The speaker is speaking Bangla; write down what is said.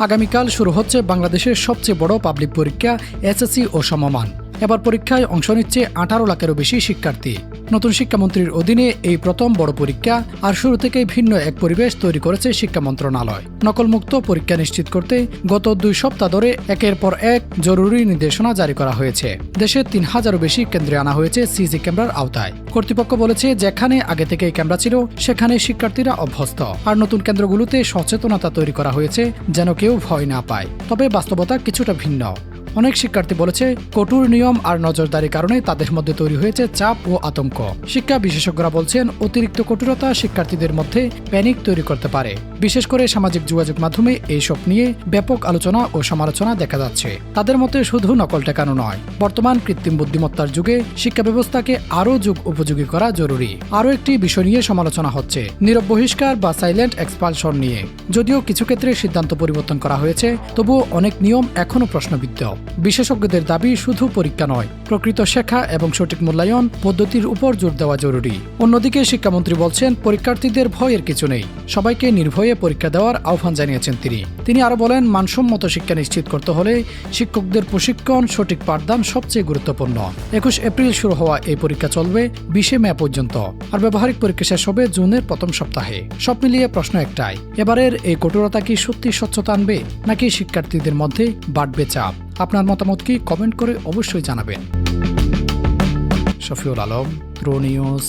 আগামীকাল শুরু হচ্ছে বাংলাদেশের সবচেয়ে বড় পাবলিক পরীক্ষা এসএসসি ও সমমান। এবার পরীক্ষায় অংশ নিচ্ছে 18 লাখেরও বেশি শিক্ষার্থী। নতুন শিক্ষামন্ত্রীর অধীনে এই প্রথম বড় পরীক্ষা, আর শুরু থেকেই ভিন্ন এক পরিবেশ তৈরি করেছে শিক্ষা মন্ত্রণালয়। নকলমুক্ত পরীক্ষা নিশ্চিত করতে গত 2 সপ্তাহ ধরে একের পর এক জরুরি নির্দেশনা জারি করা হয়েছে। দেশে 3000-এরও বেশি কেন্দ্রে আনা হয়েছে সিসি ক্যামেরার আওতায়। কর্তৃপক্ষ বলেছে, যেখানে আগে থেকেই ক্যামেরা ছিল সেখানে শিক্ষার্থীরা অভ্যস্ত, আর নতুন কেন্দ্রগুলোতে সচেতনতা তৈরি করা হয়েছে যেন কেউ ভয় না পায়। তবে বাস্তবতা কিছুটা ভিন্ন। অনেক শিক্ষার্থী বলেছে, কঠোর নিয়ম আর নজরদারির কারণে তাদের মধ্যে তৈরি হয়েছে চাপ ও আতঙ্ক। শিক্ষা বিশেষজ্ঞরা বলছেন, অতিরিক্ত কঠোরতা শিক্ষার্থীদের মধ্যে প্যানিক তৈরি করতে পারে। বিশেষ করে সামাজিক যোগাযোগ মাধ্যমে এইসব নিয়ে ব্যাপক আলোচনা ও সমালোচনা দেখা যাচ্ছে। তাদের মতে শুধু নকল ঠেকানো নয়, বর্তমান কৃত্রিম বুদ্ধিমত্তার যুগে শিক্ষা ব্যবস্থাকে আরও যুগ উপযোগী করা জরুরি। আরও একটি বিষয় নিয়ে সমালোচনা হচ্ছে নীরব বহিষ্কার বা সাইলেন্ট এক্সপালশন নিয়ে। যদিও কিছু ক্ষেত্রে সিদ্ধান্ত পরিবর্তন করা হয়েছে, তবুও অনেক নিয়ম এখনও প্রশ্নবিদ্ধ। বিশেষজ্ঞদের দাবি, শুধু পরীক্ষা নয়, প্রকৃত শেখা এবং সঠিক মূল্যায়ন পদ্ধতির উপর জোর দেওয়া জরুরি। অন্যদিকে শিক্ষামন্ত্রী বলছেন, পরীক্ষার্থীদের ভয়ের কিছু নেই, সবাইকে নির্ভয়ে পরীক্ষা দেওয়ার আহ্বান জানিয়েছেন তিনি আরও বলেন, মানসম্মত শিক্ষা নিশ্চিত করতে হলে শিক্ষকদের প্রশিক্ষণ, সঠিক পাঠদান সবচেয়ে গুরুত্বপূর্ণ। 21 এপ্রিল শুরু হওয়া এই পরীক্ষা চলবে 20 মে পর্যন্ত, আর ব্যবহারিক পরীক্ষা শেষ হবে জুনের প্রথম সপ্তাহে। সব মিলিয়ে প্রশ্ন একটাই, এবারের এই কঠোরতা কি সত্যি স্বচ্ছতা আনবে, নাকি শিক্ষার্থীদের মধ্যে বাড়বে চাপ? আপনার মতামত কি কমেন্ট করে অবশ্যই জানাবেন। Shafiul Alam, pro news.